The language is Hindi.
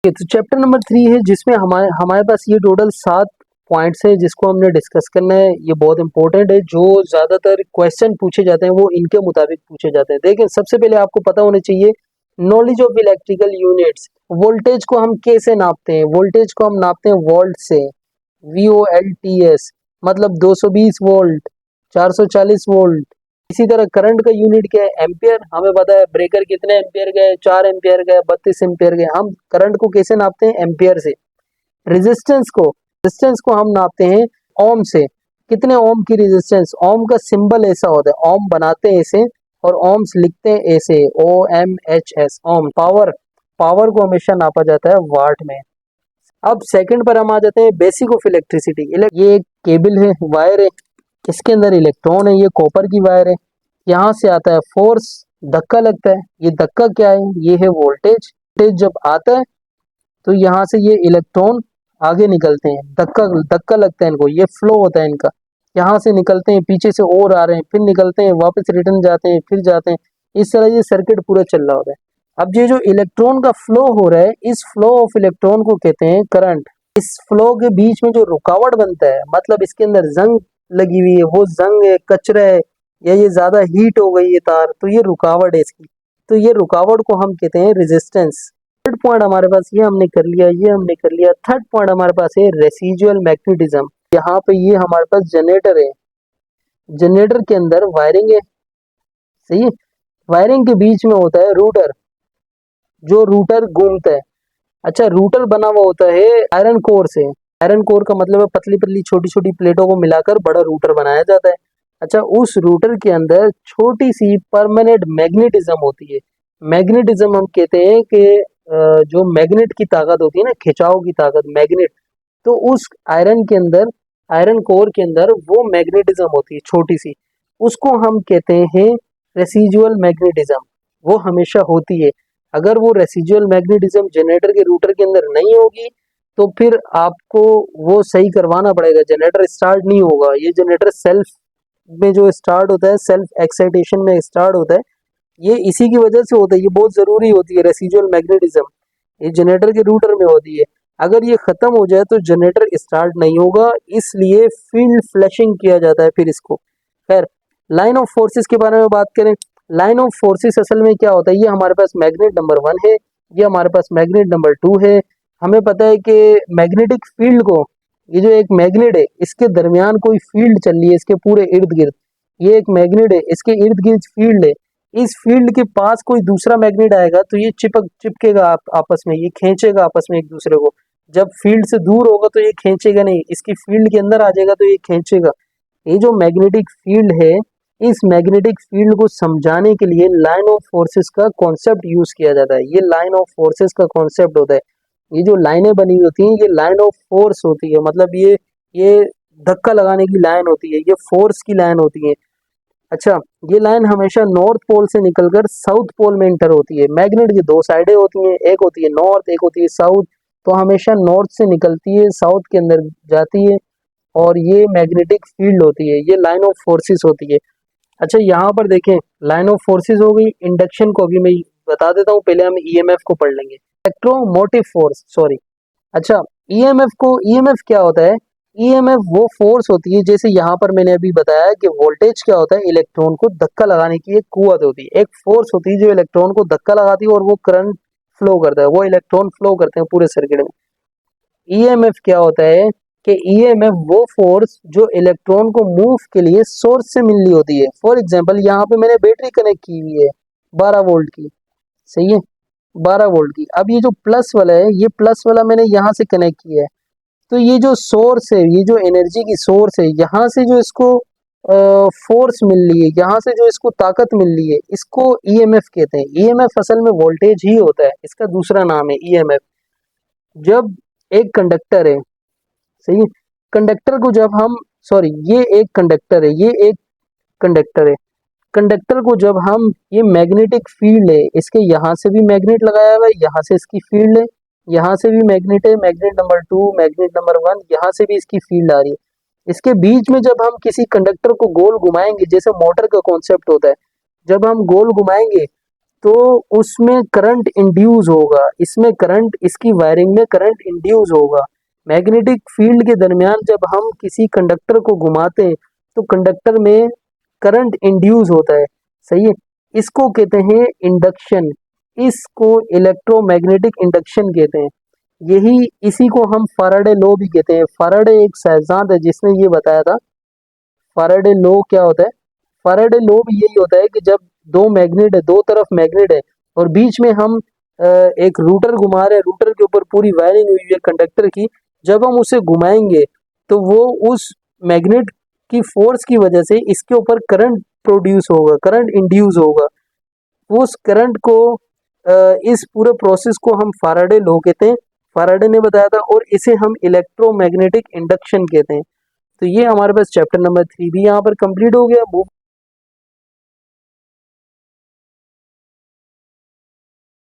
तो चैप्टर नंबर 3 है जिसमें हमारे हमारे पास ये टोटल 7 पॉइंट्स है जिसको हमने डिस्कस करना है। ये बहुत इंपॉर्टेंट है, जो ज्यादातर क्वेश्चन पूछे जाते हैं वो इनके मुताबिक पूछे जाते हैं। देखिए, सबसे पहले आपको पता होना चाहिए knowledge of electrical units. Voltage को हम कैसे नापते हैं? वोल्टेज को हम नापते हैं वोल्ट से, VOLTS, मतलब 220 वोल्ट, 440 वोल्ट। इसी तरह करंट का यूनिट क्या है? एम्पियर। हमें पता है ब्रेकर कितने एम्पियर गए, 4 एम्पियर गए, 32 एम्पियर गए। हम करंट को कैसे नापते हैं? एम्पियर से। रेजिस्टेंस को हम नापते हैं ओम से। कितने ओम की रेजिस्टेंस? ओम का सिंबल ऐसा होता है, ओम बनाते हैं ऐसे और ओम्स लिखते हैं ऐसे, OMHS, ओम। पावर को हमेशा नापा जाता है वाट में। अब सेकंड पर हम आ जाते हैं बेसिक ऑफ इलेक्ट्रिसिटी। ये एक केबल है, वायर है, इसके अंदर इलेक्ट्रॉन है, ये कॉपर की वायर है। यहाँ से आता है फोर्स, धक्का लगता है। ये धक्का क्या है? ये है वोल्टेज। वोल्टेज जब आता है तो यहाँ से ये इलेक्ट्रॉन आगे निकलते हैं, धक्का धक्का लगता है इनको, ये फ्लो होता है इनका। यहाँ से निकलते हैं, पीछे से और आ रहे हैं, फिर निकलते हैं, वापस रिटर्न जाते हैं, फिर जाते हैं। इस तरह ये सर्किट पूरा चल रहा होता है। अब ये जो इलेक्ट्रॉन का फ्लो हो रहा है, इस फ्लो ऑफ इलेक्ट्रॉन को कहते हैं करंट। इस फ्लो के बीच में जो रुकावट बनता है, मतलब इसके अंदर जंग लगी हुई है, वो जंग है, कचरा है, या ये ज्यादा हीट हो गई है तार, तो ये रुकावट है इसकी। तो ये रुकावट को हम कहते हैं रेजिस्टेंस। थर्ड पॉइंट हमारे पास ये हमने कर लिया, ये हमने कर लिया। थर्ड पॉइंट हमारे पास है रेसिजुअल मैग्नेटिज्म। यहाँ पे ये हमारे पास जनरेटर है, जनरेटर के अंदर वायरिंग है, सही है। वायरिंग के बीच में होता है रूटर, जो रूटर घूमता है। अच्छा, रूटर बना हुआ होता है आयरन कोर से। आयरन कोर का मतलब है पतली पतली छोटी छोटी प्लेटों को मिलाकर बड़ा रूटर बनाया जाता है। अच्छा, उस रूटर के अंदर छोटी सी परमानेंट मैग्नेटिज्म होती है। मैग्नेटिज्म हम कहते हैं कि जो मैग्नेट की ताकत होती है ना, खिंचाव की ताकत, मैग्नेट, तो उस आयरन के अंदर, आयरन कोर के अंदर वो मैग्नेटिज्म होती है छोटी सी, उसको हम कहते हैं रेसिजुअल मैग्नेटिज्म। वो हमेशा होती है। अगर वो रेसिजुअल मैग्नेटिज्म जनरेटर के रूटर के अंदर नहीं होगी तो फिर आपको वो सही करवाना पड़ेगा, जनरेटर स्टार्ट नहीं होगा। ये जनरेटर सेल्फ में जो स्टार्ट होता है, सेल्फ एक्साइटेशन में स्टार्ट होता है, ये इसी की वजह से होता है। ये बहुत जरूरी होती है रेसिजुअल मैग्नेटिज्म, ये जनरेटर के रूटर में होती है। अगर ये खत्म हो जाए तो जनरेटर स्टार्ट नहीं होगा, इसलिए फील्ड फ्लैशिंग किया जाता है फिर इसको। खैर, लाइन ऑफ फोर्सेस के बारे में बात करें। लाइन ऑफ फोर्सेस असल में क्या होता है? ये हमारे पास मैग्नेट नंबर 1 है, ये हमारे पास मैग्नेट नंबर 2 है। हमें पता है कि मैग्नेटिक फील्ड को, ये जो एक मैग्नेट है, इसके दरमियान कोई फील्ड चल रही है, इसके पूरे इर्द गिर्द। ये एक मैग्नेट है, इसके इर्द गिर्द फील्ड है। इस फील्ड के पास कोई दूसरा मैग्नेट आएगा तो ये चिपकेगा आपस में, ये खींचेगा आपस में एक दूसरे को। जब फील्ड से दूर होगा तो ये खींचेगा नहीं, इसकी फील्ड के अंदर आ जाएगा तो ये खींचेगा। ये जो मैग्नेटिक फील्ड है, इस मैग्नेटिक फील्ड को समझाने के लिए लाइन ऑफ फोर्सेस का कॉन्सेप्ट यूज किया जाता है। ये लाइन ऑफ फोर्सेस का कॉन्सेप्ट होता है। ये जो लाइनें बनी होती हैं, ये लाइन ऑफ फोर्स होती है, मतलब ये धक्का लगाने की लाइन होती है, ये फोर्स की लाइन होती है। अच्छा, ये लाइन हमेशा नॉर्थ पोल से निकलकर साउथ पोल में इंटर होती है। मैग्नेट की 2 साइडें होती हैं, एक होती है नॉर्थ, एक होती है साउथ। तो हमेशा नॉर्थ से निकलती है, साउथ के अंदर जाती है, और ये मैग्नेटिक फील्ड होती है, ये लाइन ऑफ फोर्सेस होती है। अच्छा, यहाँ पर देखें, लाइन ऑफ फोर्सेस हो गई। इंडक्शन को अभी मैं बता देता हूँ, पहले हम ईएमएफ को पढ़ लेंगे, इलेक्ट्रोमोटिव फोर्स, सॉरी। अच्छा, ईएमएफ क्या होता है? ईएमएफ वो फोर्स होती है, जैसे यहाँ पर मैंने अभी बताया कि वोल्टेज क्या होता है, इलेक्ट्रॉन को धक्का लगाने की एक कुव्वत होती है, एक फोर्स होती है जो इलेक्ट्रॉन को धक्का लगाती है और वो करंट फ्लो करता है, वो इलेक्ट्रॉन फ्लो करते हैं पूरे सर्किट में। ईएमएफ क्या होता है कि ईएमएफ वो फोर्स जो इलेक्ट्रॉन को मूव के लिए सोर्स से मिल रही होती है। फॉर एग्जांपल, यहाँ पे मैंने बैटरी कनेक्ट की हुई है 12 वोल्ट की, सही है, 12 वोल्ट की। अब ये जो प्लस वाला है, ये प्लस वाला मैंने यहाँ से कनेक्ट किया है। तो ये जो सोर्स है, ये जो एनर्जी की सोर्स है, यहाँ से जो इसको फोर्स मिल रही है, यहाँ से जो इसको ताकत मिल रही है, इसको ईएमएफ कहते हैं। ईएमएफ असल में वोल्टेज ही होता है, इसका दूसरा नाम है ईएमएफ। जब एक कंडक्टर है, सही है, कंडक्टर को जब हम, सॉरी, ये एक कंडक्टर है, ये एक कंडक्टर है। कंडक्टर को जब हम, ये मैग्नेटिक फील्ड है, इसके यहाँ से भी मैग्नेट लगाया हुआ है, यहाँ से इसकी फील्ड है, यहाँ से भी मैग्नेट है, मैग्नेट नंबर 2, मैग्नेट नंबर 1, यहाँ से भी इसकी फील्ड आ रही है। इसके बीच में जब हम किसी कंडक्टर को गोल घुमाएंगे, जैसे मोटर का कॉन्सेप्ट होता है, जब हम गोल घुमाएंगे तो उसमें करंट इंड्यूस होगा, इसमें करंट, इसकी वायरिंग में करंट इंड्यूस होगा। मैग्नेटिक फील्ड के दरमियान जब हम किसी कंडक्टर को घुमाते हैं तो कंडक्टर में करंट इंड्यूस होता है, सही है। इसको कहते हैं इंडक्शन, इसको इलेक्ट्रोमैग्नेटिक इंडक्शन कहते हैं। यही इसी को हम फैराडे लॉ भी कहते हैं। फैराडे एक साइंसदान है जिसने ये बताया था। फैराडे लॉ क्या होता है? फैराडे लॉ भी यही होता है कि जब दो मैग्नेट है, दो तरफ मैग्नेट है और बीच में हम एक रूटर घुमा रहे हैं, रूटर के ऊपर पूरी वायरिंग हुई है कंडक्टर की, जब हम उसे घुमाएंगे तो वो उस मैग्नेट की फोर्स की वजह से इसके ऊपर करंट प्रोड्यूस होगा, करंट इंड्यूस होगा। उस करंट को इस पूरे प्रोसेस को हम फैराडे लॉ कहते हैं, फैराडे ने बताया था, और इसे हम इलेक्ट्रोमैग्नेटिक इंडक्शन कहते हैं। तो ये हमारे पास चैप्टर नंबर 3 भी यहाँ पर कंप्लीट हो गया।